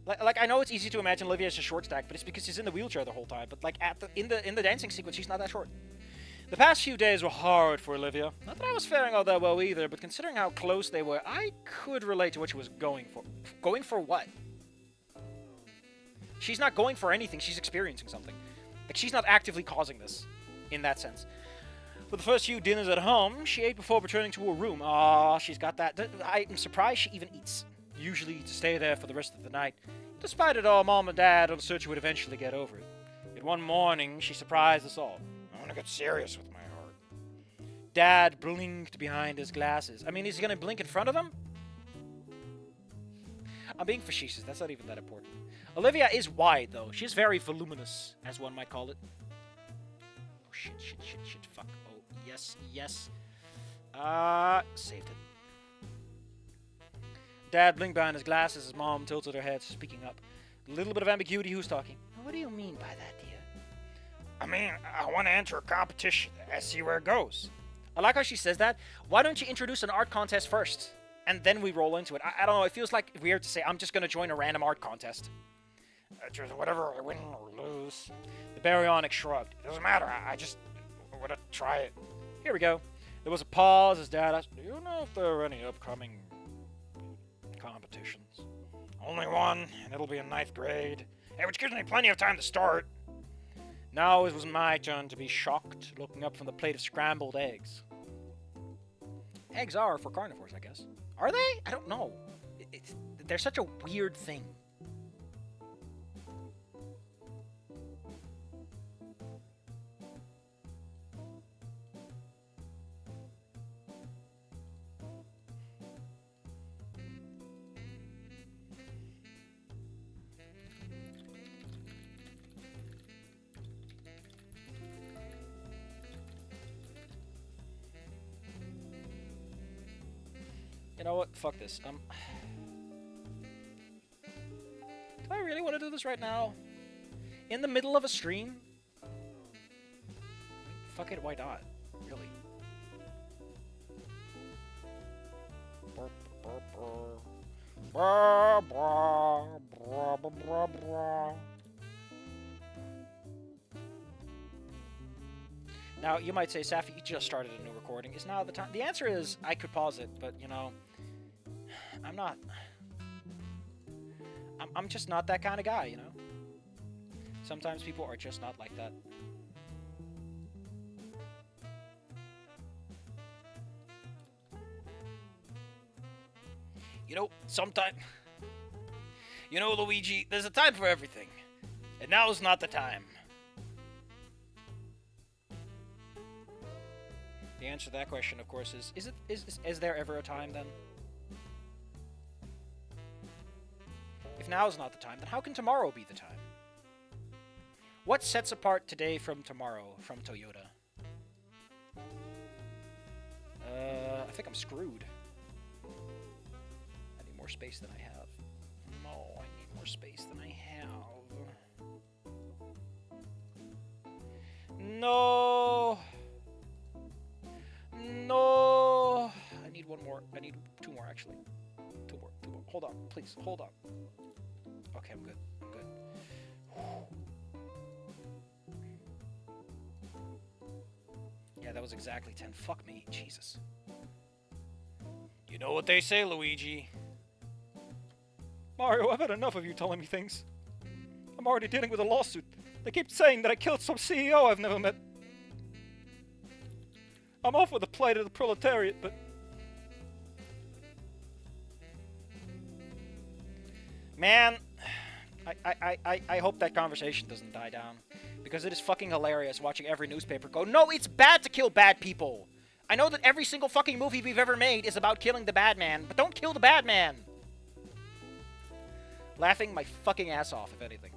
Like I know it's easy to imagine Olivia as a short stack, but it's because she's in the wheelchair the whole time. But like in the dancing sequence, she's not that short. The past few days were hard for Olivia. Not that I was faring all that well either, but considering how close they were, I could relate to what she was going for. Going for what? She's not going for anything, she's experiencing something. Like, she's not actively causing this, in that sense. For the first few dinners at home, she ate before returning to her room. Ah, she's got that. I'm surprised she even eats. Usually to stay there for the rest of the night. Despite it all, Mom and Dad on the search would eventually get over it. Yet one morning, she surprised us all. I want to get serious with my heart. Dad blinked behind his glasses. I mean, is he going to blink in front of them? I'm being facetious. That's not even that important. Olivia is wide, though. She's very voluminous, as one might call it. Oh, shit. Fuck. Oh, yes. Saved it. Dad blinked behind his glasses as Mom tilted her head, speaking up. A little bit of ambiguity. Who's talking? What do you mean by that, dear? I mean, I want to enter a competition and see where it goes. I like how she says that. Why don't you introduce an art contest first? And then we roll into it. I don't know, it feels like weird to say, I'm just going to join a random art contest. Just whatever I win or lose. The baryonic shrugged. It doesn't matter, I just want to try it. Here we go. There was a pause as Dad asked, do you know if there are any upcoming competitions? Only one, and it'll be in 9th grade. Hey, which gives me plenty of time to start. Now it was my turn to be shocked, looking up from the plate of scrambled eggs. Eggs are for carnivores, I guess. Are they? I don't know. They're such a weird thing. You know what? Fuck this. Do I really want to do this right now? In the middle of a stream? Fuck it, why not? Really. Now, you might say, Safi, you just started a new recording. Is now the time? The answer is, I could pause it, but, you know, I'm not. I'm just not that kind of guy, you know? Sometimes people are just not like that. You know, You know, Luigi, there's a time for everything. And now's not the time. The answer to that question, of course, is there ever a time, then? If now's not the time, then how can tomorrow be the time? What sets apart today from tomorrow from Toyota? I think I'm screwed. I need more space than I have. No, I need more space than I have. No! No! I need one more. I need two more, actually. Two more. Hold on, please. Hold on. Okay, I'm good. Yeah, that was exactly 10. Fuck me. Jesus. You know what they say, Luigi. Mario, I've had enough of you telling me things. I'm already dealing with a lawsuit. They keep saying that I killed some CEO I've never met. I'm off with the plight of the proletariat, but... Man, I hope that conversation doesn't die down. Because it is fucking hilarious watching every newspaper go, no, it's bad to kill bad people. I know that every single fucking movie we've ever made is about killing the bad man, but don't kill the bad man. Laughing my fucking ass off, if anything.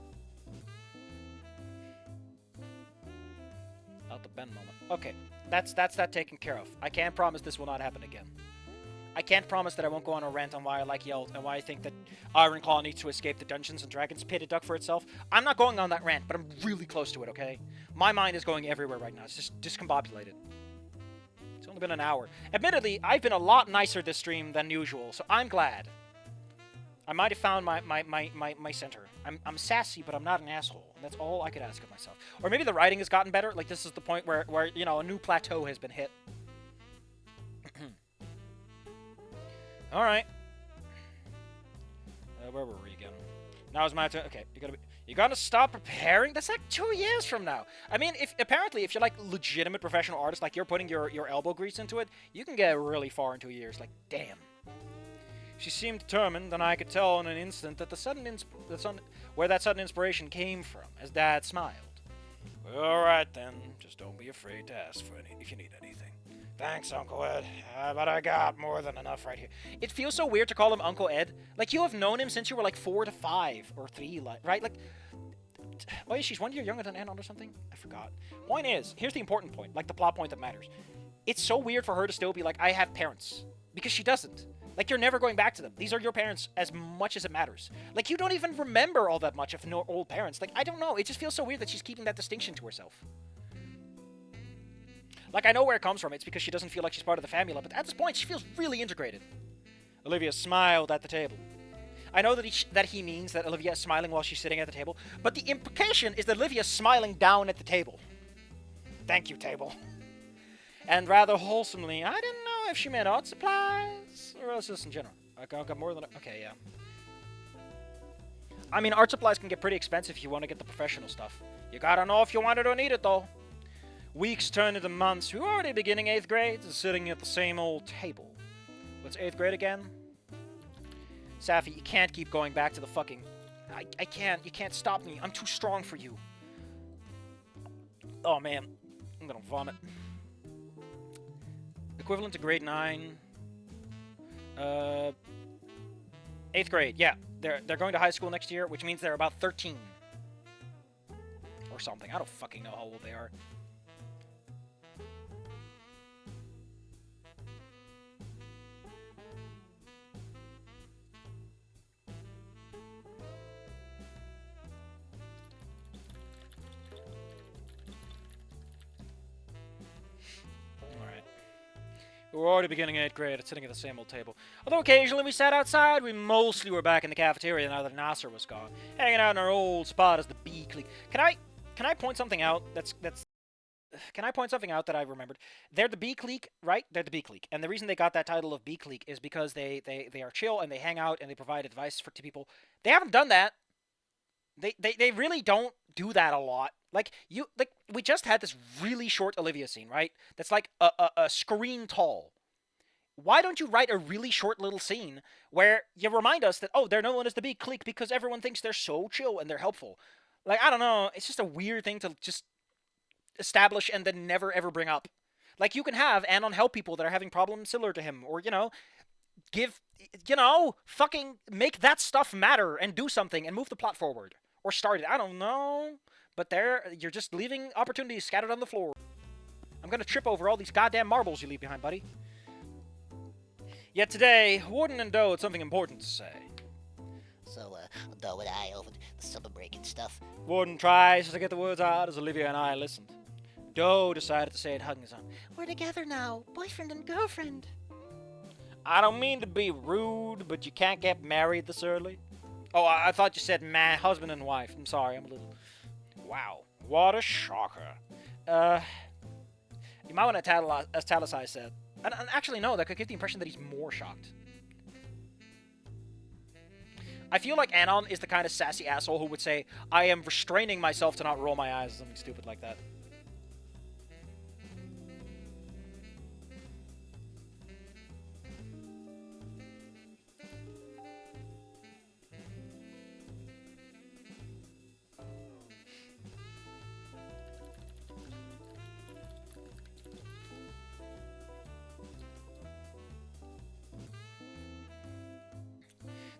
Not the Ben moment. Okay, that's that taken care of. I can't promise this will not happen again. I can't promise that I won't go on a rant on why I like Yeld and why I think that Ironclaw needs to escape the Dungeons and Dragons pit it dug for itself. I'm not going on that rant, but I'm really close to it, okay? My mind is going everywhere right now. It's just discombobulated. It's only been an hour. Admittedly, I've been a lot nicer this stream than usual, so I'm glad. I might have found my center. I'm sassy, but I'm not an asshole. That's all I could ask of myself. Or maybe the writing has gotten better. Like, this is the point where you know, a new plateau has been hit. All right. Where were we again? Now is my turn. Okay, you gotta stop preparing. That's like 2 years from now. I mean, if you're like legitimate professional artist, like you're putting your elbow grease into it, you can get really far in 2 years. Like, damn. She seemed determined, and I could tell in an instant that where that sudden inspiration came from, as Dad smiled. All right then, just don't be afraid to ask for if you need anything. Thanks, Uncle Ed, but I got more than enough right here. It feels so weird to call him Uncle Ed. Like, you have known him since you were like 4 to 5 or 3, right? Like, oh yeah, she's 1 year younger than Anon or something. I forgot. Point is, here's the important point, like the plot point that matters. It's so weird for her to still be like, I have parents, because she doesn't. Like, you're never going back to them. These are your parents as much as it matters. Like, you don't even remember all that much of no old parents. Like, I don't know. It just feels so weird that she's keeping that distinction to herself. Like, I know where it comes from. It's because she doesn't feel like she's part of the family, but at this point, she feels really integrated. Olivia smiled at the table. I know that he means that Olivia is smiling while she's sitting at the table, but the implication is that Olivia is smiling down at the table. Thank you, table. And rather wholesomely, I didn't know if she meant art supplies or else just in general. I got more than... Okay, yeah. I mean, art supplies can get pretty expensive if you want to get the professional stuff. You gotta know if you want it or need it, though. Weeks turned into months. We were already beginning 8th grade, sitting at the same old table. What's 8th grade again? Safi, you can't keep going back to the fucking... I can't. You can't stop me. I'm too strong for you. Oh, man. I'm gonna vomit. Equivalent to grade 9. 8th grade, yeah. They're going to high school next year, which means they're about 13. Or something. I don't fucking know how old they are. We were already beginning 8th grade, sitting at the same old table. Although occasionally we sat outside, we mostly were back in the cafeteria now that Naser was gone, hanging out in our old spot as the B clique. Can I point something out? Can I point something out that I remembered? They're the B clique, right? They're the B clique, and the reason they got that title of B clique is because they are chill and they hang out and they provide advice to people. They haven't done that. They really don't do that a lot. Like, we just had this really short Olivia scene, right? That's like a screen tall. Why don't you write a really short little scene where you remind us that, oh, they're known as the big clique because everyone thinks they're so chill and they're helpful? Like, I don't know. It's just a weird thing to just establish and then never ever bring up. Like, you can have Anon help people that are having problems similar to him, or, fucking make that stuff matter and do something and move the plot forward. Or start it. I don't know. But you're just leaving opportunities scattered on the floor. I'm gonna trip over all these goddamn marbles you leave behind, buddy. Yet today, Warden and Doe had something important to say. So, Doe and I over the summer break and stuff. Warden tries to get the words out as Olivia and I listened. Doe decided to say it, hugging his arm. We're together now, boyfriend and girlfriend. I don't mean to be rude, but you can't get married this early. Oh, I thought you said husband and wife. I'm sorry, I'm a little... Wow, what a shocker. You might want to italicize that. And actually, no, that could give the impression that he's more shocked. I feel like Anon is the kind of sassy asshole who would say, I am restraining myself to not roll my eyes, or something stupid like that.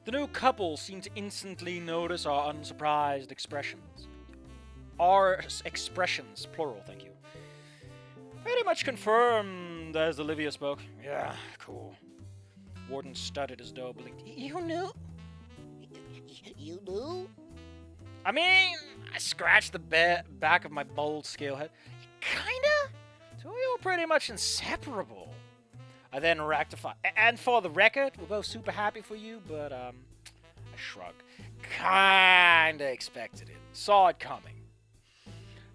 The new couple seemed to instantly notice our unsurprised expressions. Our expressions, plural, thank you. Pretty much confirmed as Olivia spoke. Yeah, cool. Warden stuttered as Doe blinked. You knew? You knew? I mean, I scratched the back of my bald scale head. Kinda? So we were pretty much inseparable. I then rectified. And for the record, we're both super happy for you, but, shrug. Kinda expected it. Saw it coming.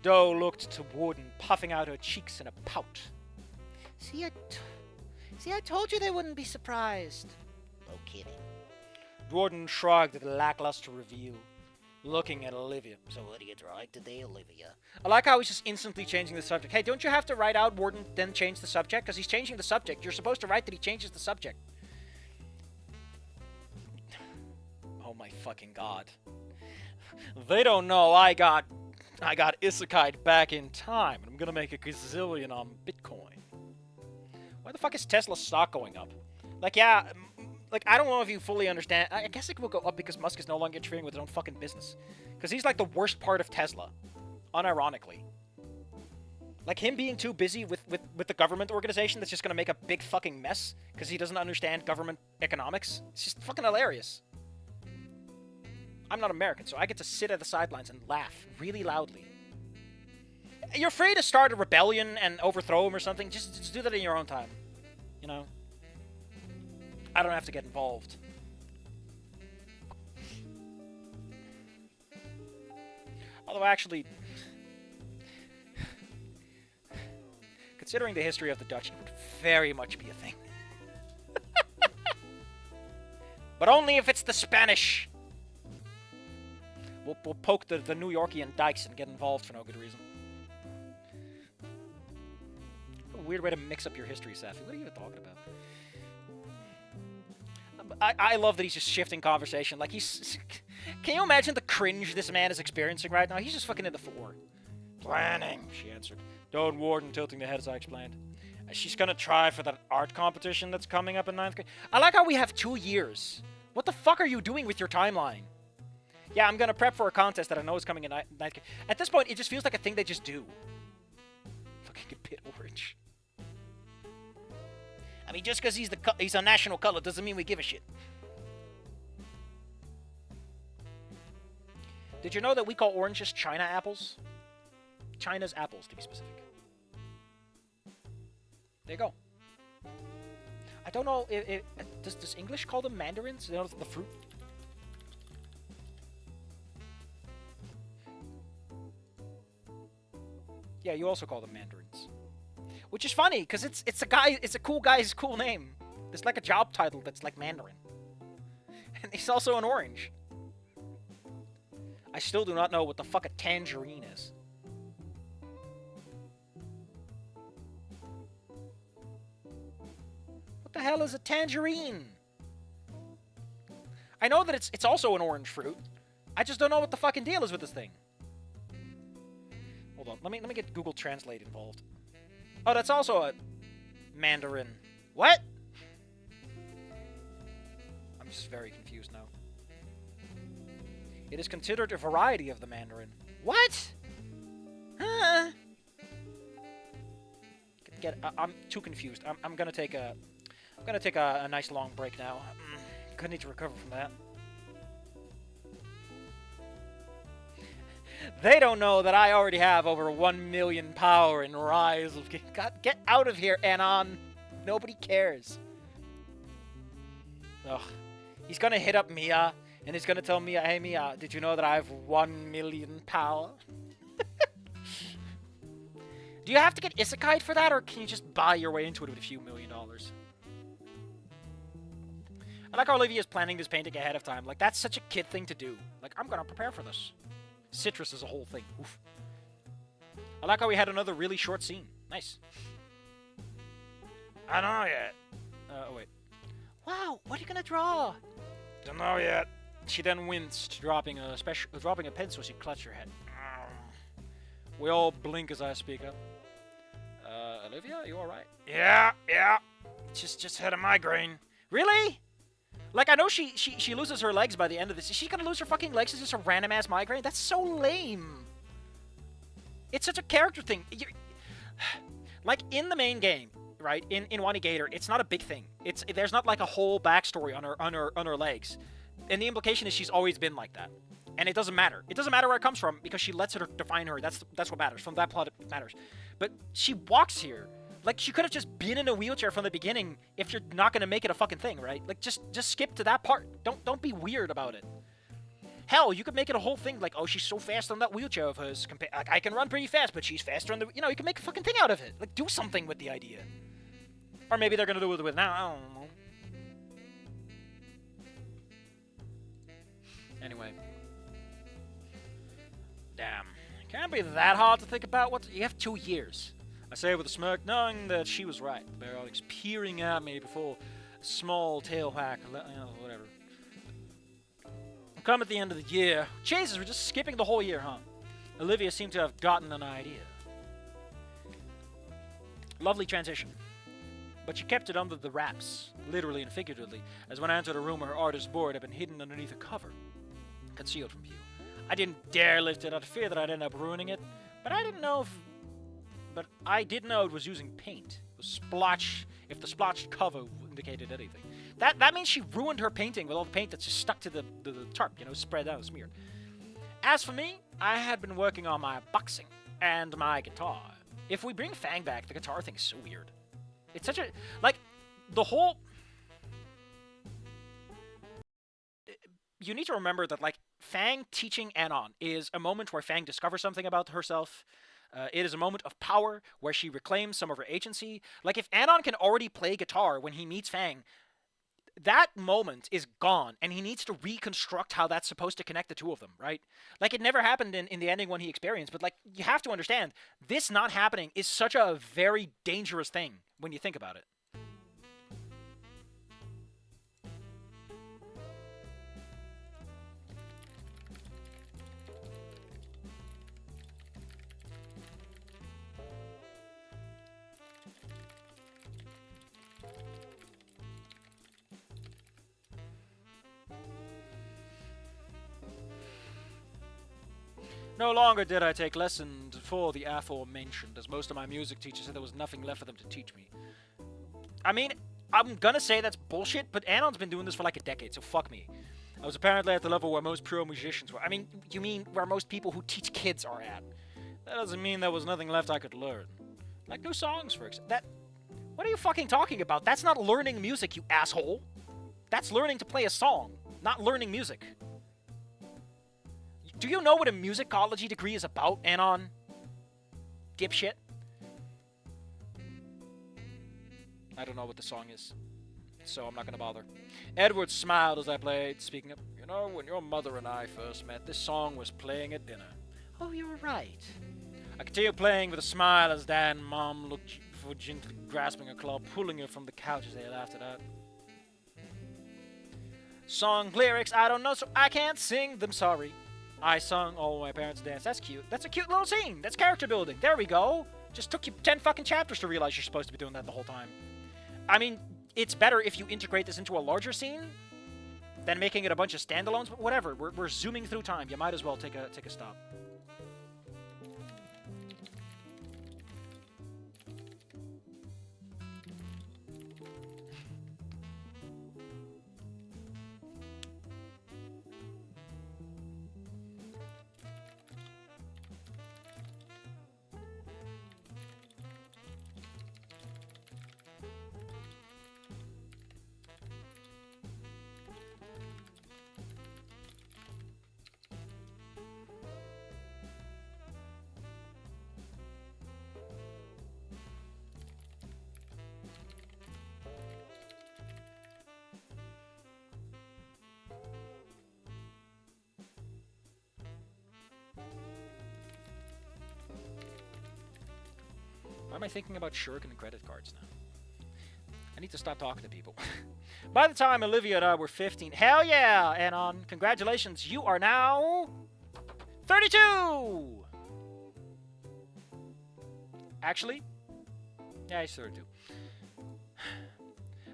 Doe looked to Warden, puffing out her cheeks in a pout. See, I told you they wouldn't be surprised. No kidding. Warden shrugged at the lackluster reveal, looking at Olivia. So what are you drawing today, Olivia? I like how he's just instantly changing the subject. Hey, don't you have to write out Warden, then change the subject? Because he's changing the subject. You're supposed to write that he changes the subject. Oh my fucking god. They don't know I got isekai'd back in time, and I'm gonna make a gazillion on Bitcoin. Why the fuck is Tesla stock going up? Like, yeah, like, I don't know if you fully understand. I guess it will go up because Musk is no longer interfering with his own fucking business. Because he's like the worst part of Tesla, unironically. Like, him being too busy with the government organization that's just gonna make a big fucking mess because he doesn't understand government economics. It's just fucking hilarious. I'm not American, so I get to sit at the sidelines and laugh really loudly. You're free to start a rebellion and overthrow him or something. Just do that in your own time. You know? I don't have to get involved. Although, actually, considering the history of the Dutch, it would very much be a thing. But only if it's the Spanish. We'll poke the New Yorkian dykes and get involved for no good reason. What a weird way to mix up your history, Safi. What are you even talking about? I love that he's just shifting conversation. Like, he's... Can you imagine the cringe this man is experiencing right now? He's just fucking in the floor. Planning, She answered. Don't Warden tilting the head as I explained. She's gonna try for that art competition that's coming up in 9th grade. I like how we have 2 years. What the fuck are you doing with your timeline? Yeah, I'm gonna prep for a contest that I know is coming in 9th grade. At this point, it just feels like a thing they just do. Fucking a bit orange. I mean, just because he's a national color doesn't mean we give a shit. Did you know that we call oranges China apples? China's apples, to be specific. There you go. I don't know if does English call them mandarins? You know, the fruit. Yeah, you also call them mandarins. Which is funny, because it's a cool guy's cool name. It's like a job title that's like Mandarin. And he's also an orange. I still do not know what the fuck a tangerine is. What the hell is a tangerine? I know that it's also an orange fruit. I just don't know what the fucking deal is with this thing. Hold on, let me get Google Translate involved. Oh, that's also a mandarin. What? I'm just very confused now. It is considered a variety of the mandarin. What? Huh? I'm too confused. I'm gonna take a nice long break now. Gonna need to recover from that. They don't know that I already have over 1 million power in Rise of... God, get out of here, Anon. Nobody cares. Ugh. He's gonna hit up Mia, and he's gonna tell Mia, hey Mia, did you know that I have 1 million power? Do you have to get isekai'd for that, or can you just buy your way into it with a few $1 million? I like how Olivia's planning this painting ahead of time. Like, that's such a kid thing to do. Like, I'm gonna prepare for this. Citrus is a whole thing. Oof. I like how we had another really short scene. Nice. I don't know yet. Oh, wait. Wow, what are you gonna draw? Don't know yet. She then winced, dropping a pencil as she clutched her head. We all blink as I speak up. Olivia, are you alright? Yeah. Just had a migraine. Really? Like, I know she loses her legs by the end of this. Is she gonna lose her fucking legs? Is this a random-ass migraine? That's so lame. It's such a character thing. Like, in the main game, right, in Wanigator, it's not a big thing. There's not, like, a whole backstory on her legs. And the implication is she's always been like that. And it doesn't matter. It doesn't matter where it comes from, because she lets it define her. That's what matters. From that plot, it matters. But she walks here Like, she could have just been in a wheelchair from the beginning if you're not gonna make it a fucking thing, right? Like, just skip to that part. Don't be weird about it. Hell, you could make it a whole thing, like, oh, she's so fast on that wheelchair of hers. Like, I can run pretty fast, but she's faster on the... You know, you can make a fucking thing out of it. Like, do something with the idea. Or maybe they're gonna do it with now, I don't know. Anyway. Damn. Can't be that hard to think about. What you have 2 years. I say with a smirk, knowing that she was right. The Barrelix peering at me before a small tail whack, whatever. Come at the end of the year. Jesus, we're just skipping the whole year, huh? Olivia seemed to have gotten an idea. Lovely transition. But she kept it under the wraps, literally and figuratively, as when I entered a room her artist's board had been hidden underneath a cover, concealed from view. I didn't dare lift it out of fear that I'd end up ruining it, but I did know it was using paint. It was splotch, if the splotched cover indicated anything. That means she ruined her painting with all the paint that's just stuck to the tarp, you know, spread out, smeared. As for me, I had been working on my boxing and my guitar. If we bring Fang back, the guitar thing is so weird. It's such a... Like, the whole... You need to remember that, like, Fang teaching Anon is a moment where Fang discovers something about herself. It is a moment of power where she reclaims some of her agency. Like, if Anon can already play guitar when he meets Fang, that moment is gone, and he needs to reconstruct how that's supposed to connect the two of them, right? Like, it never happened in the ending when he experienced, but, like, you have to understand, this not happening is such a very dangerous thing when you think about it. No longer did I take lessons for the aforementioned, as most of my music teachers said there was nothing left for them to teach me. I mean, I'm gonna say that's bullshit, but Anon's been doing this for like a decade, so fuck me. I was apparently at the level where most pro musicians were. I mean, you mean where most people who teach kids are at. That doesn't mean there was nothing left I could learn. Like new songs, for example. What are you fucking talking about? That's not learning music, you asshole. That's learning to play a song, not learning music. Do you know what a musicology degree is about, Anon? Dipshit. I don't know what the song is, so I'm not gonna bother. Edward smiled as I played, speaking up. You know, when your mother and I first met, this song was playing at dinner. Oh, you're right. I continued playing with a smile as Dad and Mom looked for gently grasping her claw, pulling her from the couch as they laughed at her. Song lyrics, I don't know, so I can't sing them, sorry. I sung, all my parents danced. That's cute. That's a cute little scene. That's character building. There we go. Just took you 10 fucking chapters to realize you're supposed to be doing that the whole time. I mean, it's better if you integrate this into a larger scene than making it a bunch of standalones, but whatever. We're zooming through time. You might as well take a stop. Why am I thinking about Shuriken and credit cards now? I need to stop talking to people. By the time Olivia and I were 15, hell yeah, Anon, congratulations, you are now 32! Actually, yeah, he's 32.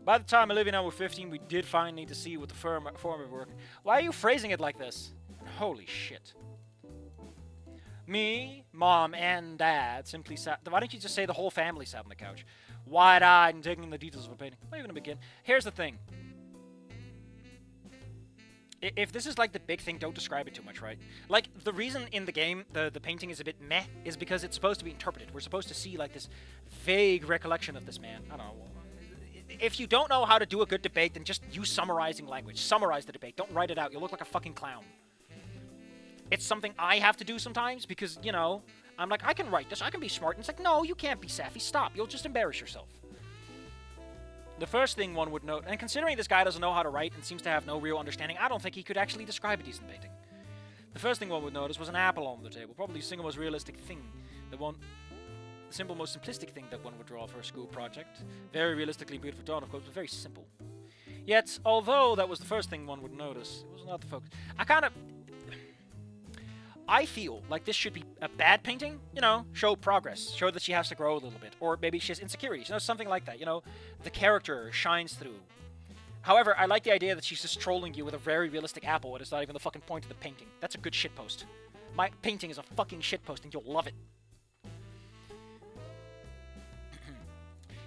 By the time Olivia and I were 15, we did finally need to see what the form of working. Why are you phrasing it like this? Holy shit. Me, Mom, and Dad simply sat... Why don't you just say the whole family sat on the couch? Wide-eyed and taking in the details of a painting. Where are you going to begin? Here's the thing. If this is like the big thing, don't describe it too much, right? Like, the reason in the game the painting is a bit meh is because it's supposed to be interpreted. We're supposed to see like this vague recollection of this man. I don't know. If you don't know how to do a good debate, then just use summarizing language. Summarize the debate. Don't write it out. You'll look like a fucking clown. It's something I have to do sometimes because, you know, I'm like, I can write this. I can be smart. And it's like, no, you can't be sappy. Stop. You'll just embarrass yourself. The first thing one would note, and considering this guy doesn't know how to write and seems to have no real understanding, I don't think he could actually describe a decent painting. The first thing one would notice was an apple on the table. Probably the single most realistic thing that one... The simple, most simplistic thing that one would draw for a school project. Very realistically beautiful drawn, of course, but very simple. Yet, although that was the first thing one would notice, it was not the focus. I feel like this should be a bad painting, you know, show progress, show that she has to grow a little bit, or maybe she has insecurities, you know, something like that, you know, the character shines through. However, I like the idea that she's just trolling you with a very realistic apple, and it's not even the fucking point of the painting. That's a good shitpost. My painting is a fucking shitpost, and you'll love it.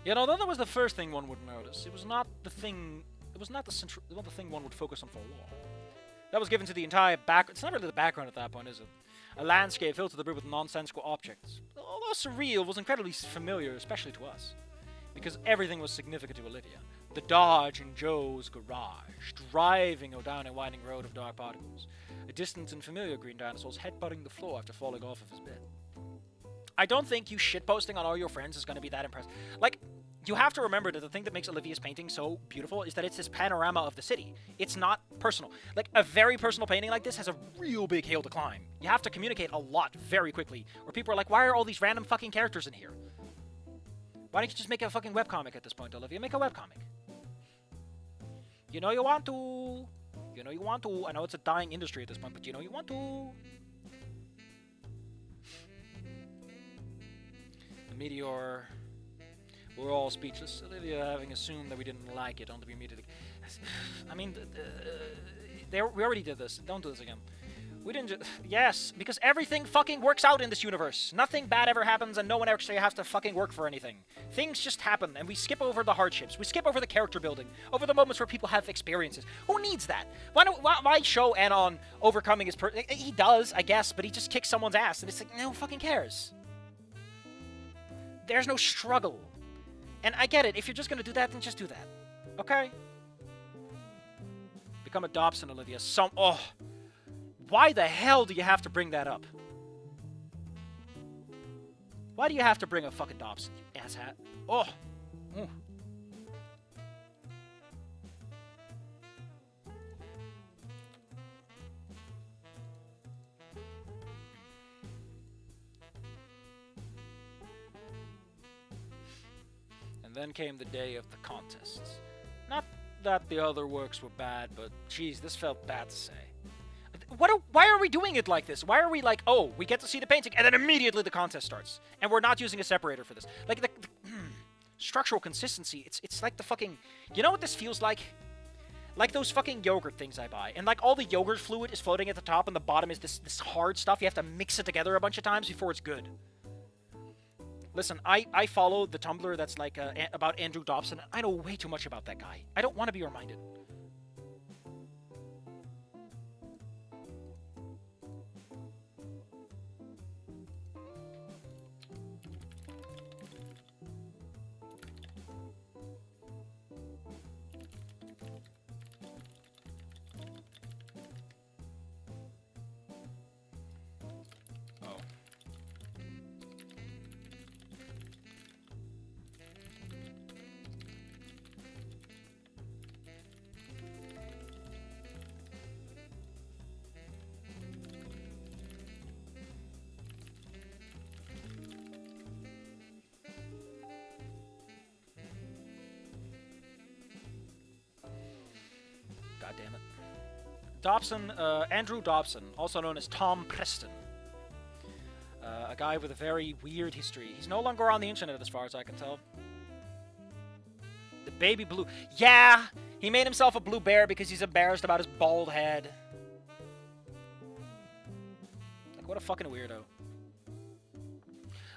Yet, although that was the first thing one would notice, it was not the thing one would focus on for long. That was given to the entire back. It's not really the background at that point, is it? A landscape filled to the brim with nonsensical objects. Although surreal, was incredibly familiar, especially to us, because everything was significant to Olivia. The Dodge in Joe's garage, driving down a winding road of dark particles, a distant and familiar green dinosaur's headbutting the floor after falling off of his bed. I don't think you shitposting on all your friends is going to be that impressive. Like, you have to remember that the thing that makes Olivia's painting so beautiful is that it's this panorama of the city. It's not personal. Like, a very personal painting like this has a real big hill to climb. You have to communicate a lot very quickly, or people are like, why are all these random fucking characters in here? Why don't you just make a fucking webcomic at this point, Olivia? Make a webcomic. You know you want to. You know you want to. I know it's a dying industry at this point, but you know you want to. The meteor... We're all speechless. Olivia having assumed that we didn't like it, only to be immediately... I mean, we already did this. Don't do this again. We didn't just... Yes, because everything fucking works out in this universe. Nothing bad ever happens, and no one actually has to fucking work for anything. Things just happen, and we skip over the hardships. We skip over the character building, over the moments where people have experiences. Who needs that? Why show Anon overcoming his... He does, I guess, but he just kicks someone's ass, and it's like, no one fucking cares. There's no struggle. And I get it. If you're just going to do that, then just do that. Okay? Become a Dobson, Olivia. Oh. Why the hell do you have to bring that up? Why do you have to bring a fucking Dobson, you asshat? Oh. Ooh. Then came the day of the contests. Not that the other works were bad, but geez, this felt bad to say. Why are we doing it like this? Why are we like, oh, we get to see the painting, and then immediately the contest starts, and we're not using a separator for this? Like the structural consistency. It's like the fucking. You know what this feels like? Like those fucking yogurt things I buy, and like all the yogurt fluid is floating at the top, and the bottom is this hard stuff. You have to mix it together a bunch of times before it's good. Listen, I follow the Tumblr that's like about Andrew Dobson. I know way too much about that guy. I don't want to be reminded. God damn it. Dobson, Andrew Dobson, also known as Tom Preston. A guy with a very weird history. He's no longer on the internet as far as I can tell. The baby blue. Yeah! He made himself a blue bear because he's embarrassed about his bald head. Like, what a fucking weirdo.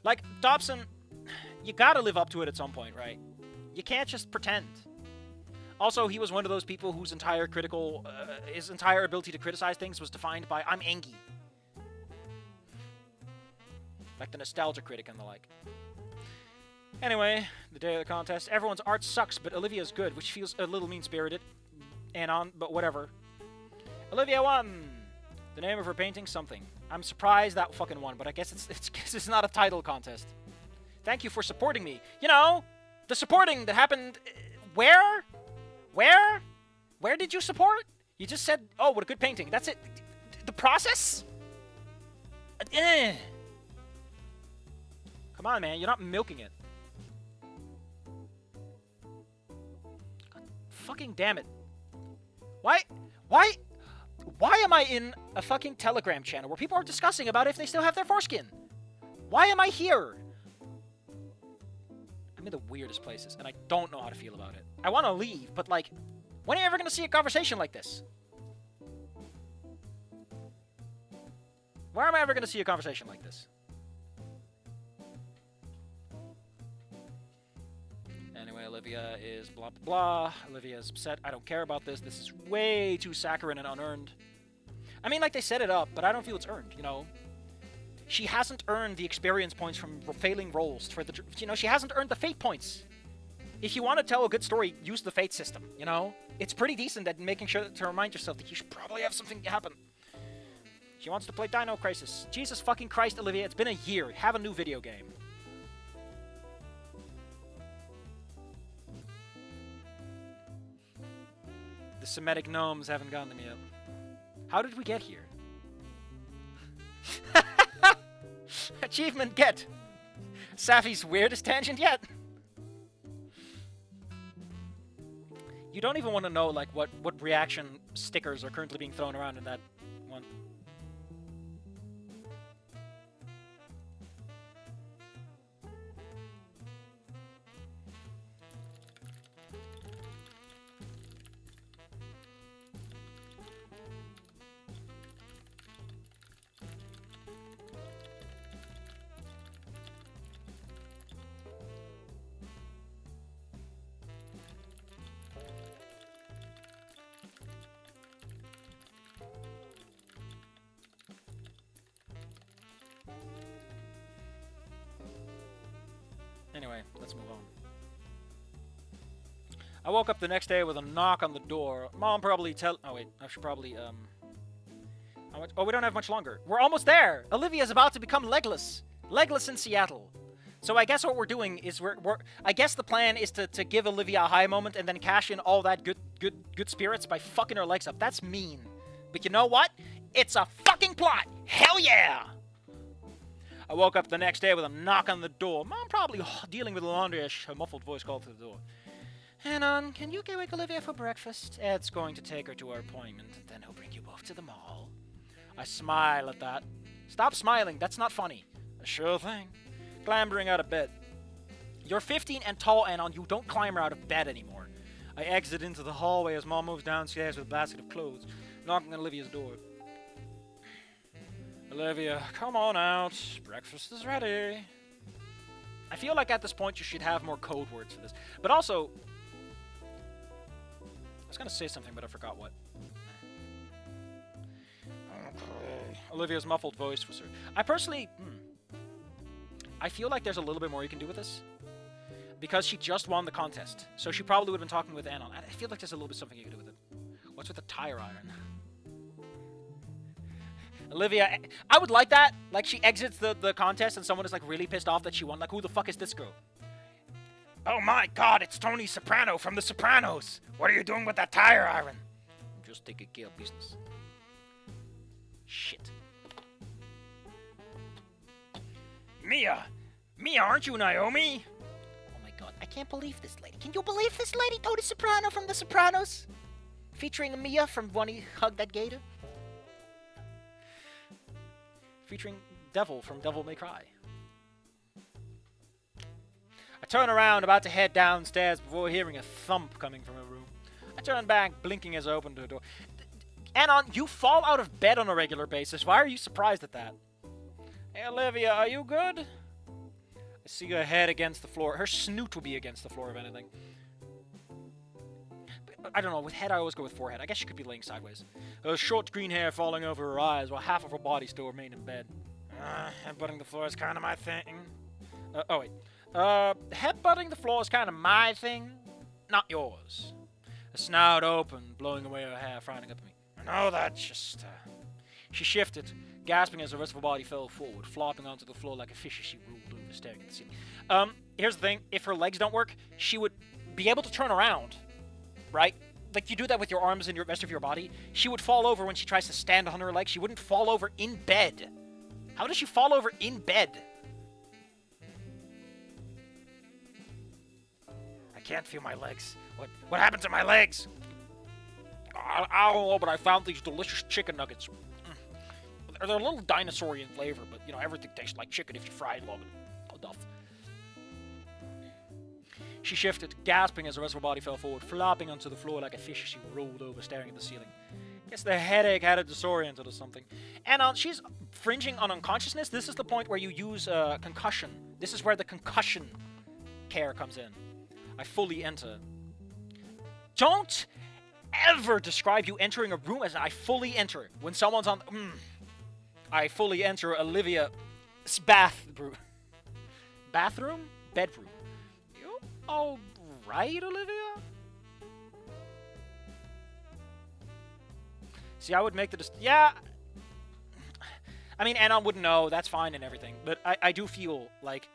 Like, Dobson, you gotta live up to it at some point, right? You can't just pretend. Also, he was one of those people whose his entire ability to criticize things was defined by "I'm angry," like the nostalgia critic and the like. Anyway, the day of the contest, everyone's art sucks, but Olivia's good, which feels a little mean-spirited. Anon, but whatever. Olivia won. The name of her painting, something. I'm surprised that fucking won, but I guess it's not a title contest. Thank you for supporting me. You know, the supporting that happened. Where? Where did you support? You just said, "Oh, what a good painting." That's it. The process? Come on, man. You're not milking it. God, fucking damn it. Why am I in a fucking Telegram channel where people are discussing about if they still have their foreskin? Why am I here? I'm in the weirdest places, and I don't know how to feel about it. I want to leave, but like, when are you ever going to see a conversation like this? Where am I ever going to see a conversation like this? Anyway, Olivia is blah, blah, blah. Olivia is upset. I don't care about this. This is way too saccharine and unearned. I mean, like, they set it up, but I don't feel it's earned, you know? She hasn't earned the experience points from failing rolls for the... You know, she hasn't earned the fate points. If you want to tell a good story, use the fate system, you know? It's pretty decent at making sure to remind yourself that you should probably have something happen. She wants to play Dino Crisis. Jesus fucking Christ, Olivia, it's been a year. Have a new video game. The Semitic gnomes haven't gotten them yet. How did we get here? Achievement get! Safi's weirdest tangent yet! You don't even want to know, like, what reaction stickers are currently being thrown around in that one. Anyway, let's move on. I woke up the next day with a knock on the door. Mom probably oh wait, I should probably, oh, we don't have much longer. We're almost there! Olivia's about to become legless. Legless in Seattle. So I guess what we're doing is I guess the plan is to give Olivia a high moment and then cash in all that good spirits by fucking her legs up. That's mean. But you know what? It's a fucking plot! Hell yeah! I woke up the next day with a knock on the door. Mom probably dealing with laundry as her muffled voice called through the door. Anon, can you wake Olivia for breakfast? Ed's going to take her to her appointment, and then he'll bring you both to the mall. I smile at that. Stop smiling, that's not funny. A sure thing. Clambering out of bed. You're 15 and tall, Anon, you don't climber out of bed anymore. I exit into the hallway as Mom moves downstairs with a basket of clothes, knocking on Olivia's door. Olivia, come on out. Breakfast is ready. I feel like at this point you should have more code words for this. But also, I was going to say something, but I forgot what. Okay. Olivia's muffled voice was her. I personally, I feel like there's a little bit more you can do with this. Because she just won the contest. So she probably would have been talking with Anon. I feel like there's a little bit something you can do with it. What's with the tire iron? Olivia, I would like that. Like, she exits the contest and someone is, like, really pissed off that she won. Like, who the fuck is this girl? Oh my god, it's Tony Soprano from The Sopranos. What are you doing with that tire iron? I'm just taking care of business. Shit. Mia, aren't you Naomi? Oh my god, I can't believe this lady. Can you believe this lady? Tony Soprano from The Sopranos? Featuring Mia from When He Hugged That Gator? Featuring Devil from Devil May Cry. I turn around, about to head downstairs before hearing a thump coming from her room. I turn back, blinking as I open the door. Anon, you fall out of bed on a regular basis. Why are you surprised at that? Hey, Olivia, are you good? I see her head against the floor. Her snoot will be against the floor, if anything. But I don't know, with head I always go with forehead. I guess she could be laying sideways. Her short green hair falling over her eyes while half of her body still remained in bed. Headbutting the floor is kind of my thing. Oh wait. Headbutting the floor is kind of my thing, not yours. Her snout open, blowing away her hair, frowning up at me. No, that's just... She shifted, gasping as the rest of her body fell forward, flopping onto the floor like a fish as she rolled over, staring at the ceiling. Here's the thing. If her legs don't work, she would be able to turn around, right? Like, you do that with your arms and your rest of your body. She would fall over when she tries to stand on her legs. She wouldn't fall over in bed. How does she fall over in bed? I can't feel my legs. What happened to my legs? I don't know, but I found these delicious chicken nuggets. They're a little dinosaurian flavor, but, you know, everything tastes like chicken if you fry it long enough. She shifted, gasping as the rest of her body fell forward, flopping onto the floor like a fish as she rolled over, staring at the ceiling. Guess the headache had her disoriented or something. And she's fringing on unconsciousness. This is the point where you use concussion. This is where the concussion care comes in. I fully enter. Don't ever describe you entering a room as I fully enter. When someone's on... I fully enter Olivia's bathroom? Bedroom. You alright, Olivia? See, I would make the... Yeah. I mean, Anon wouldn't know. That's fine and everything. But I do feel like,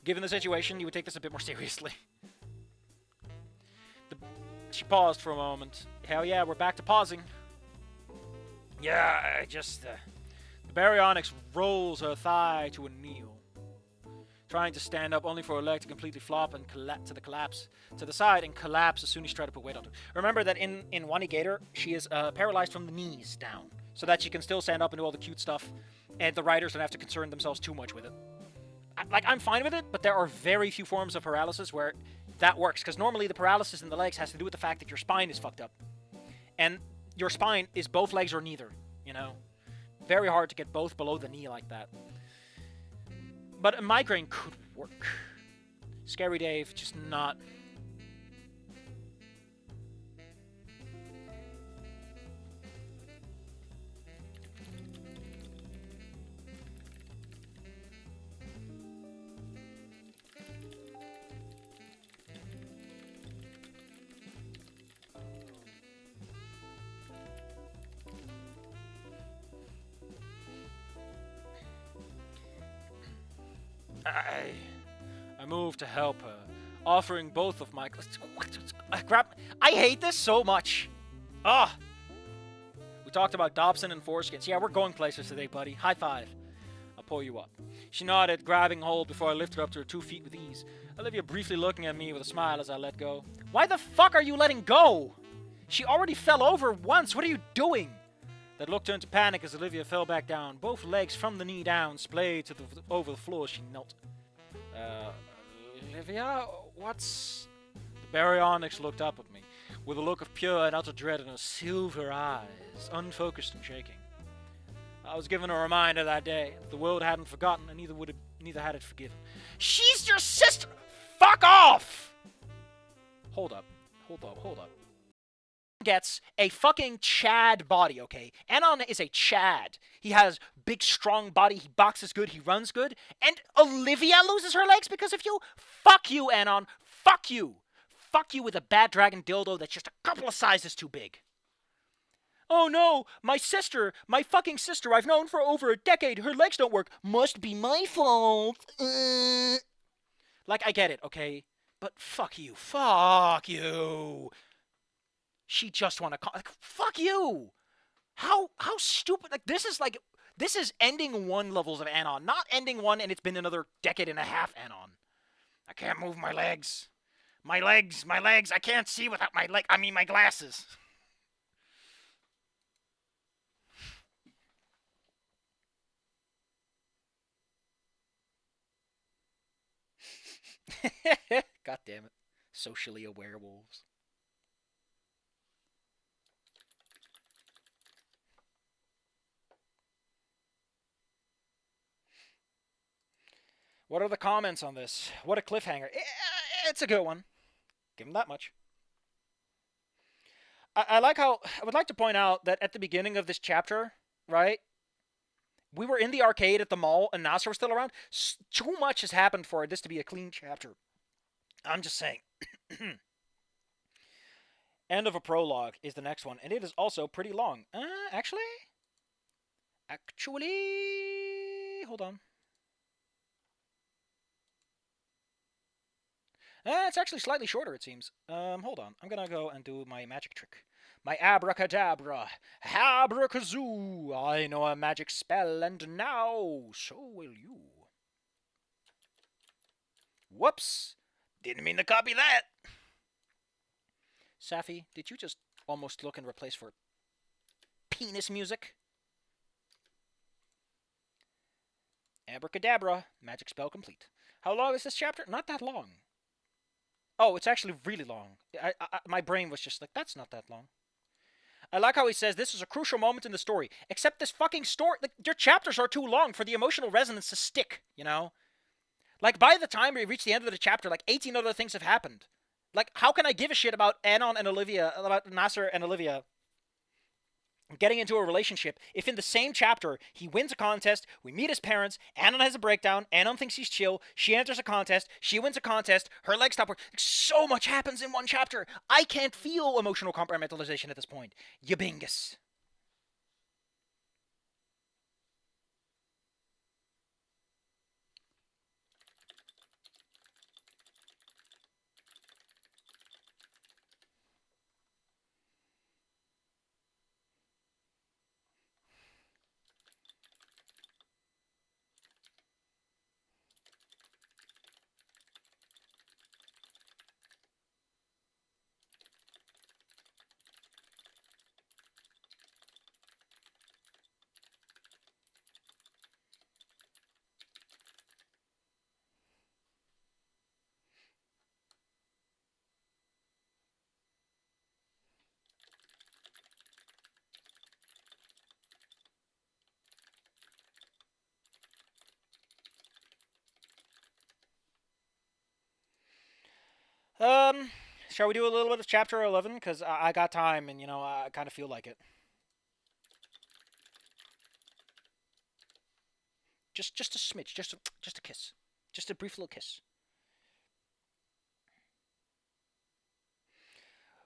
given the situation, you would take this a bit more seriously. She paused for a moment. Hell yeah, we're back to pausing. Yeah, I just... The baryonyx rolls her thigh to a kneel, trying to stand up only for her leg to completely flop and collapse to the side and collapse as soon as she tried to put weight on her. Remember that in Wanigator, she is paralyzed from the knees down, so that she can still stand up and do all the cute stuff, and the riders don't have to concern themselves too much with it. I'm fine with it, but there are very few forms of paralysis where that works, because normally the paralysis in the legs has to do with the fact that your spine is fucked up. And your spine is both legs or neither, you know? Very hard to get both below the knee like that. But a migraine could work. Scary Dave, just not... I moved to help her, offering both of my... I hate this so much. We talked about Dobson and foreskins. Yeah, we're going places today, buddy. High five. I'll pull you up. She nodded, grabbing hold before I lifted her up to her 2 feet with ease. Olivia briefly looking at me with a smile as I let go. Why the fuck are you letting go? She already fell over once. What are you doing? That look turned to panic as Olivia fell back down, both legs from the knee down, splayed to over the floor as she knelt. Olivia, what's... The baryonyx looked up at me, with a look of pure and utter dread in her silver eyes, unfocused and shaking. I was given a reminder that day. The world hadn't forgotten, and neither had it forgiven. She's your sister! Fuck off! Hold up. Gets a fucking Chad body, okay? Anon is a Chad. He has big, strong body. He boxes good. He runs good. And Olivia loses her legs because of you? Fuck you, Anon. Fuck you. Fuck you with a bad dragon dildo that's just a couple of sizes too big. Oh no, my fucking sister I've known for over a decade. Her legs don't work. Must be my fault. Like, I get it, okay? But fuck you. Fuck you. She just want to... fuck you! How stupid... This is ending 1 levels of Anon, not ending 1 and it's been another decade and a half Anon. I can't move my legs. My legs. I can't see without my glasses. God damn it. Socially aware wolves. What are the comments on this? What a cliffhanger. It's a good one. Give him that much. I like how I would like to point out that at the beginning of this chapter, right? We were in the arcade at the mall, and Naser was still around. Too much has happened for this to be a clean chapter. I'm just saying. End of a prologue is the next one, and it is also pretty long. Actually, hold on. It's actually slightly shorter, it seems. Hold on. I'm gonna go and do my magic trick. My abracadabra. Abracazoo. I know a magic spell, and now so will you. Whoops. Didn't mean to copy that. Safi, did you just almost look and replace for penis music? Abracadabra. Magic spell complete. How long is this chapter? Not that long. Oh, it's actually really long. My brain was just like, that's not that long. I like how he says this is a crucial moment in the story. Except this fucking story, like, your chapters are too long for the emotional resonance to stick, you know? Like, by the time we reach the end of the chapter, like, 18 other things have happened. Like, how can I give a shit about Anon and Olivia, about Naser and Olivia getting into a relationship if in the same chapter he wins a contest, we meet his parents, Anon has a breakdown, Anon thinks he's chill, she enters a contest, she wins a contest, her legs stop working. So much happens in one chapter. I can't feel emotional compartmentalization at this point. Yabingus. Shall we do a little bit of chapter 11? Because I got time, and, you know, I kind of feel like it. Just a smidge, just a kiss. Just a brief little kiss.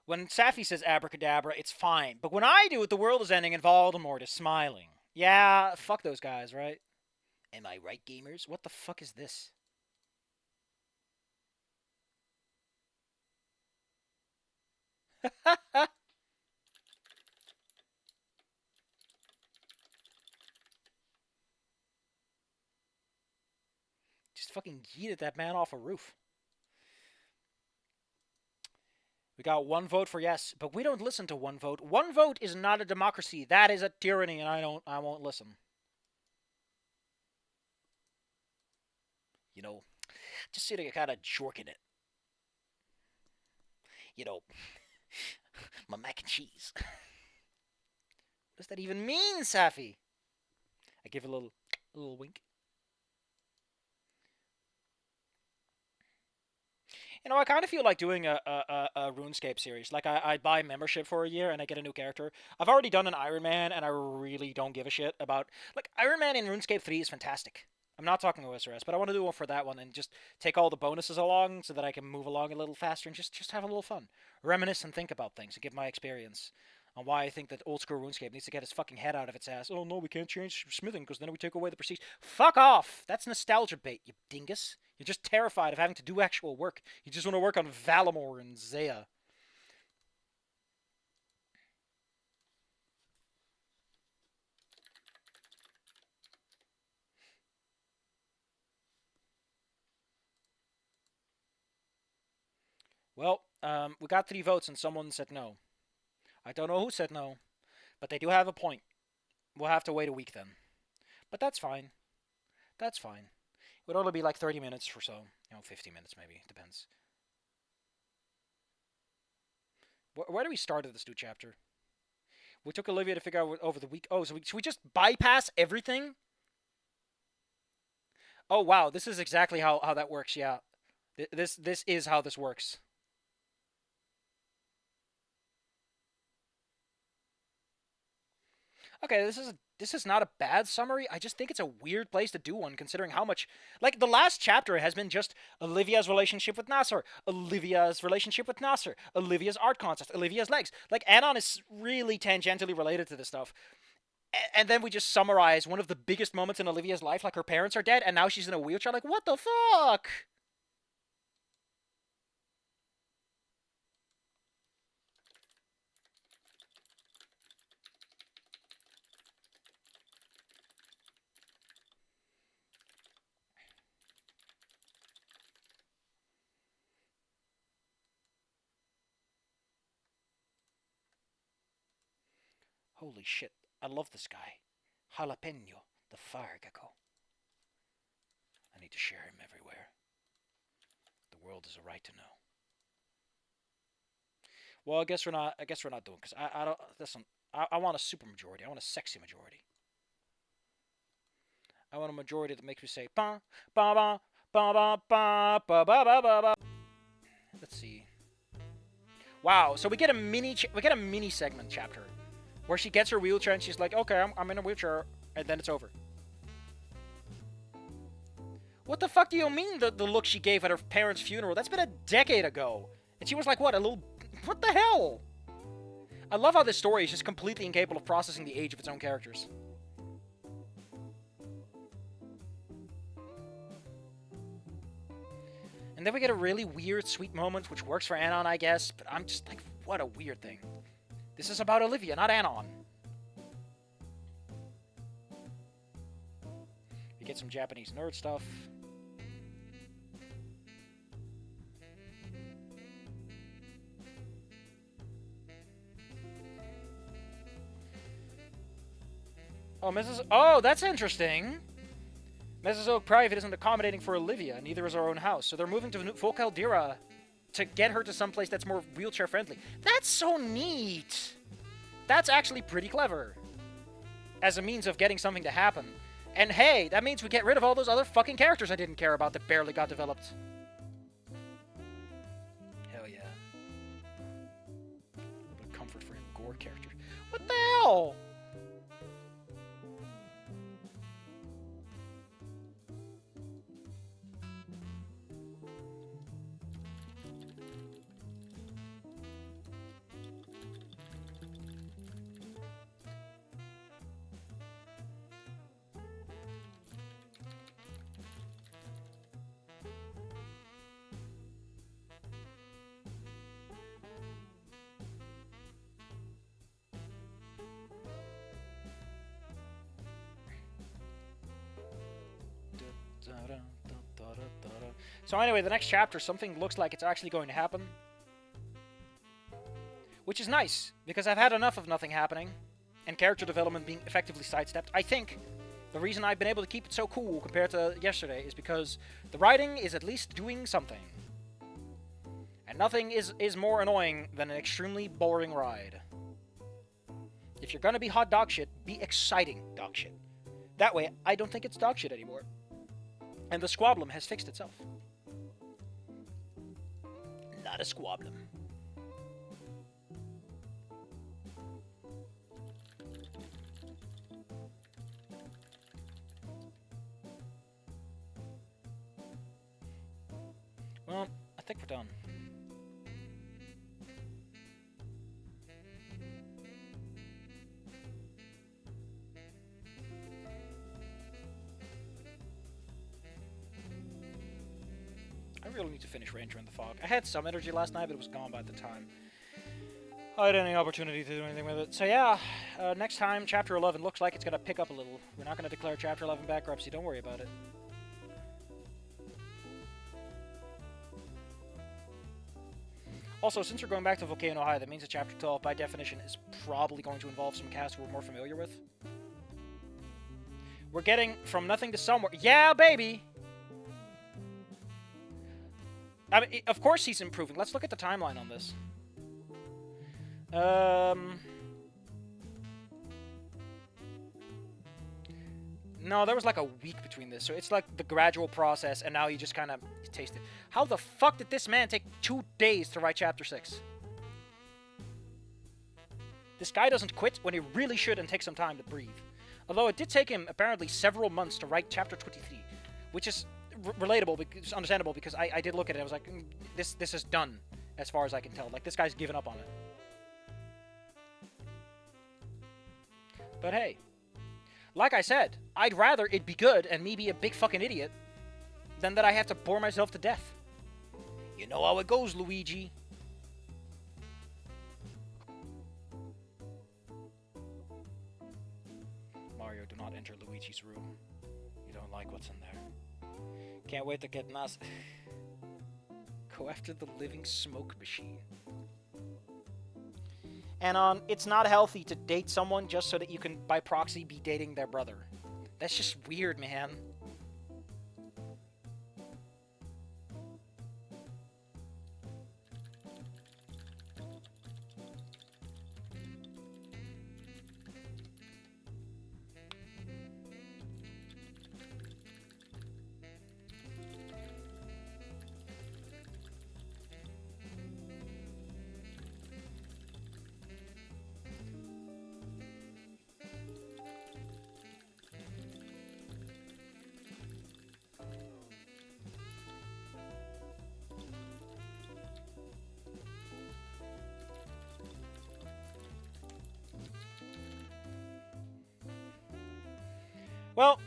When Safi says abracadabra, it's fine. But when I do it, the world is ending and Voldemort is smiling. Yeah, fuck those guys, right? Am I right, gamers? What the fuck is this? Just fucking yeeted that man off a roof. We got one vote for yes, but we don't listen to one vote. One vote is not a democracy. That is a tyranny, and I won't listen. You know, just sitting kind of jorking it. You know, my mac and cheese. What does that even mean, Safi? I give a little wink. You know, I kind of feel like doing a RuneScape series. Like, I buy membership for a year and I get a new character. I've already done an Iron Man, and I really don't give a shit about... Like, Iron Man in RuneScape 3 is fantastic. I'm not talking OSRS, but I want to do one for that one and just take all the bonuses along so that I can move along a little faster and just have a little fun. Reminisce and think about things and give my experience on why I think that old school RuneScape needs to get its fucking head out of its ass. Oh no, we can't change smithing because then we take away the prestige. Fuck off! That's nostalgia bait, you dingus. You're just terrified of having to do actual work. You just want to work on Valamor and Zaya. Well, we got 3 votes and someone said no. I don't know who said no, but they do have a point. We'll have to wait a week then. But that's fine. That's fine. It would only be like 30 minutes or so. You know, 50 minutes maybe. Depends. Where do we start at this new chapter? We took Olivia to figure out over the week. Oh, so should we just bypass everything? Oh, wow. This is exactly how that works. Yeah. This is how this works. Okay, this is not a bad summary. I just think it's a weird place to do one, considering how much, like, the last chapter has been just Olivia's relationship with Naser, Olivia's relationship with Naser, Olivia's art contest, Olivia's legs. Like, Anon is really tangentially related to this stuff. And then we just summarize one of the biggest moments in Olivia's life, like her parents are dead, and now she's in a wheelchair. Like, what the fuck? Holy shit, I love this guy. Jalapeno, the fire gecko. I need to share him everywhere. The world has a right to know. Well, I guess we're not doing, because I don't listen. I want a super majority. I want a sexy majority. I want a majority that makes me say ba ba ba ba ba ba ba ba ba ba. Let's see. Wow, so we get a mini segment chapter where she gets her wheelchair and she's like, okay, I'm in a wheelchair, and then it's over. What the fuck do you mean the look she gave at her parents' funeral? That's been a decade ago. And she was like, what, a little... What the hell? I love how this story is just completely incapable of processing the age of its own characters. And then we get a really weird, sweet moment, which works for Anon, I guess, but I'm just like, what a weird thing. This is about Olivia, not Anon. We get some Japanese nerd stuff. Oh, Mrs. Oh, that's interesting. Mrs. Oak Private isn't accommodating for Olivia, neither is our own house, so they're moving to Folk Caldera to get her to someplace that's more wheelchair friendly. That's so neat. That's actually pretty clever. As a means of getting something to happen. And hey, that means we get rid of all those other fucking characters I didn't care about that barely got developed. Hell yeah. A little bit of comfort for a gore character. What the hell? So anyway, the next chapter, something looks like it's actually going to happen. Which is nice, because I've had enough of nothing happening, and character development being effectively sidestepped. I think the reason I've been able to keep it so cool compared to yesterday is because the writing is at least doing something. And nothing is more annoying than an extremely boring ride. If you're gonna be hot dog shit, be exciting dog shit. That way, I don't think it's dog shit anymore. And the squablum has fixed itself. Not a squablum. Well, I think we're done. I really need to finish Ranger in the Fog. I had some energy last night, but it was gone by the time I had any opportunity to do anything with it. So yeah, next time, Chapter 11 looks like it's going to pick up a little. We're not going to declare Chapter 11 bankruptcy, don't worry about it. Also, since we're going back to Volcano High, that means that Chapter 12, by definition, is probably going to involve some cast we're more familiar with. We're getting from nothing to somewhere. Yeah, baby! I mean, of course he's improving. Let's look at the timeline on this. No, there was like a week between this, so it's like the gradual process, and now you just kind of taste it. How the fuck did this man take 2 days to write Chapter 6? This guy doesn't quit when he really should and take some time to breathe. Although it did take him apparently several months to write chapter 23, which is relatable, because, understandable, because I did look at it. I was like, this is done as far as I can tell. Like, this guy's given up on it. But hey, like I said, I'd rather it be good and me be a big fucking idiot than that I have to bore myself to death. You know how it goes, Luigi. Mario, do not enter Luigi's room. You don't like what's in there. Can't wait to get Naser. Go after the living smoke machine. Anon, it's not healthy to date someone just so that you can, by proxy, be dating their brother. That's just weird, man. Well,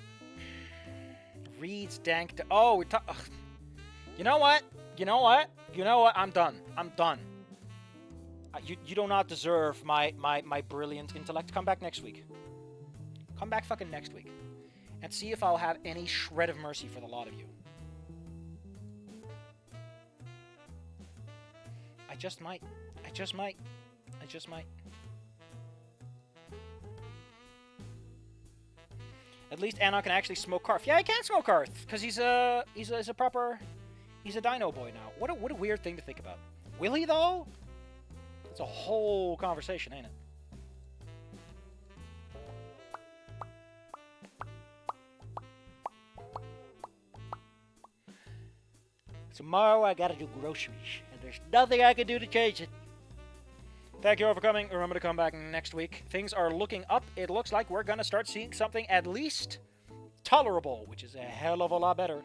Reed's dank. Oh, we talk. You know what? You know what? You know what? I'm done. I'm done. You do not deserve my brilliant intellect. Come back next week. Come back fucking next week, and see if I'll have any shred of mercy for the lot of you. I just might. I just might. I just might. At least Anon can actually smoke Karth. Yeah, he can smoke Karth because he's a dino boy now. What a weird thing to think about. Will he though? It's a whole conversation, ain't it? Tomorrow I gotta do groceries, and there's nothing I can do to change it. Thank you all for coming. Remember to come back next week. Things are looking up. It looks like we're gonna start seeing something at least tolerable, which is a hell of a lot better.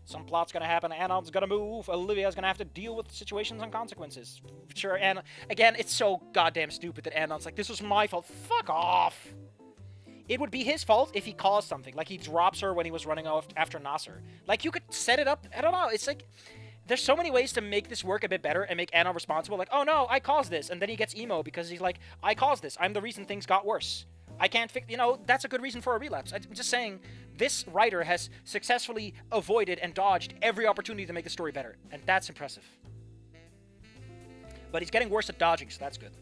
Some plot's gonna happen. Anon's gonna move. Olivia's gonna have to deal with situations and consequences. Sure, and again, it's so goddamn stupid that Anon's like, this was my fault. Fuck off. It would be his fault if he caused something. Like, he drops her when he was running off after Naser. Like, you could set it up. I don't know. It's like, there's so many ways to make this work a bit better and make Anon responsible. Like, oh no, I caused this. And then he gets emo because he's like, I caused this. I'm the reason things got worse. I can't fix, you know, that's a good reason for a relapse. I'm just saying, this writer has successfully avoided and dodged every opportunity to make the story better. And that's impressive. But he's getting worse at dodging, so that's good.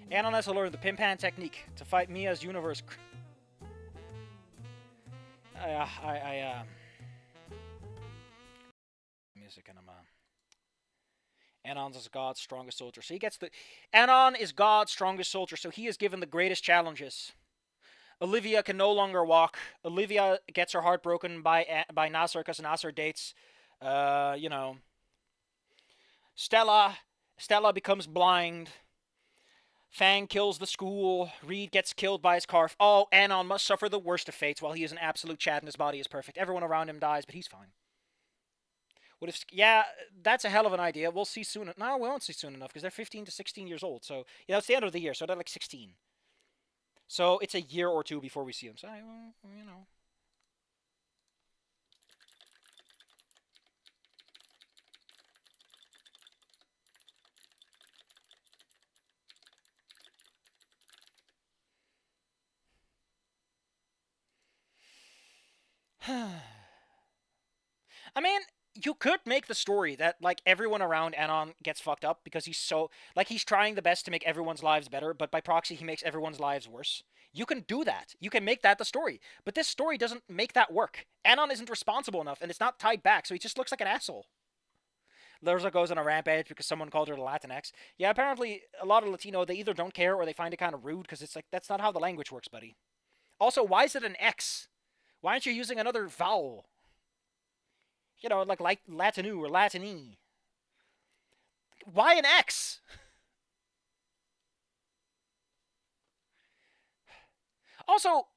Anon has to learn the Pimpan technique to fight Mia's universe. Music and Anon's God's strongest soldier. So he gets the... Anon is God's strongest soldier, so he is given the greatest challenges. Olivia can no longer walk. Olivia gets her heart broken by Naser because Naser dates, you know... Stella becomes blind. Fang kills the school. Reed gets killed by his Karth. Oh, Anon must suffer the worst of fates while he is an absolute Chad and his body is perfect. Everyone around him dies, but he's fine. What if... Yeah, that's a hell of an idea. We'll see soon. No, we won't see soon enough because they're 15 to 16 years old. So, you know, it's the end of the year, so they're like 16. So it's a year or two before we see them. So, you know... I mean, you could make the story that like everyone around Anon gets fucked up because he's so like he's trying the best to make everyone's lives better, but by proxy he makes everyone's lives worse. You can do that. You can make that the story. But this story doesn't make that work. Anon isn't responsible enough and it's not tied back, so he just looks like an asshole. Larsa goes on a rampage because someone called her the Latinx. Yeah, apparently a lot of Latino, they either don't care or they find it kind of rude because it's like, that's not how the language works, buddy. Also, why is it an X? Why aren't you using another vowel? You know, like Latinu or Latini. Why an X? Also,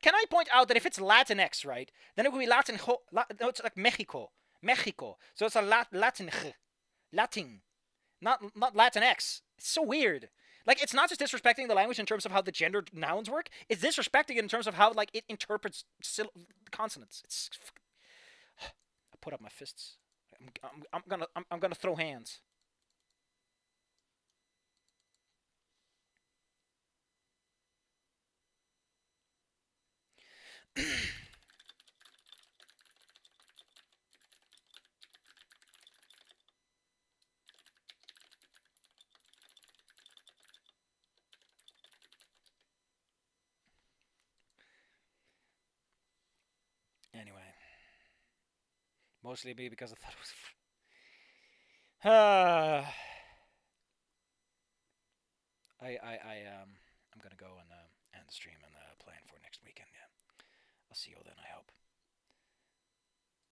can I point out that if it's Latinx, right, then it would be no, it's like Mexico. Mexico. So it's a Latin. Latin. Not Latinx. It's so weird. Like, it's not just disrespecting the language in terms of how the gendered nouns work. It's disrespecting it in terms of how, like, it interprets consonants. It's. I put up my fists. I'm gonna throw hands. Anyway. Mostly me because I thought it was. I'm gonna go and end the stream and plan for next weekend. Yeah, I'll see you then. I hope.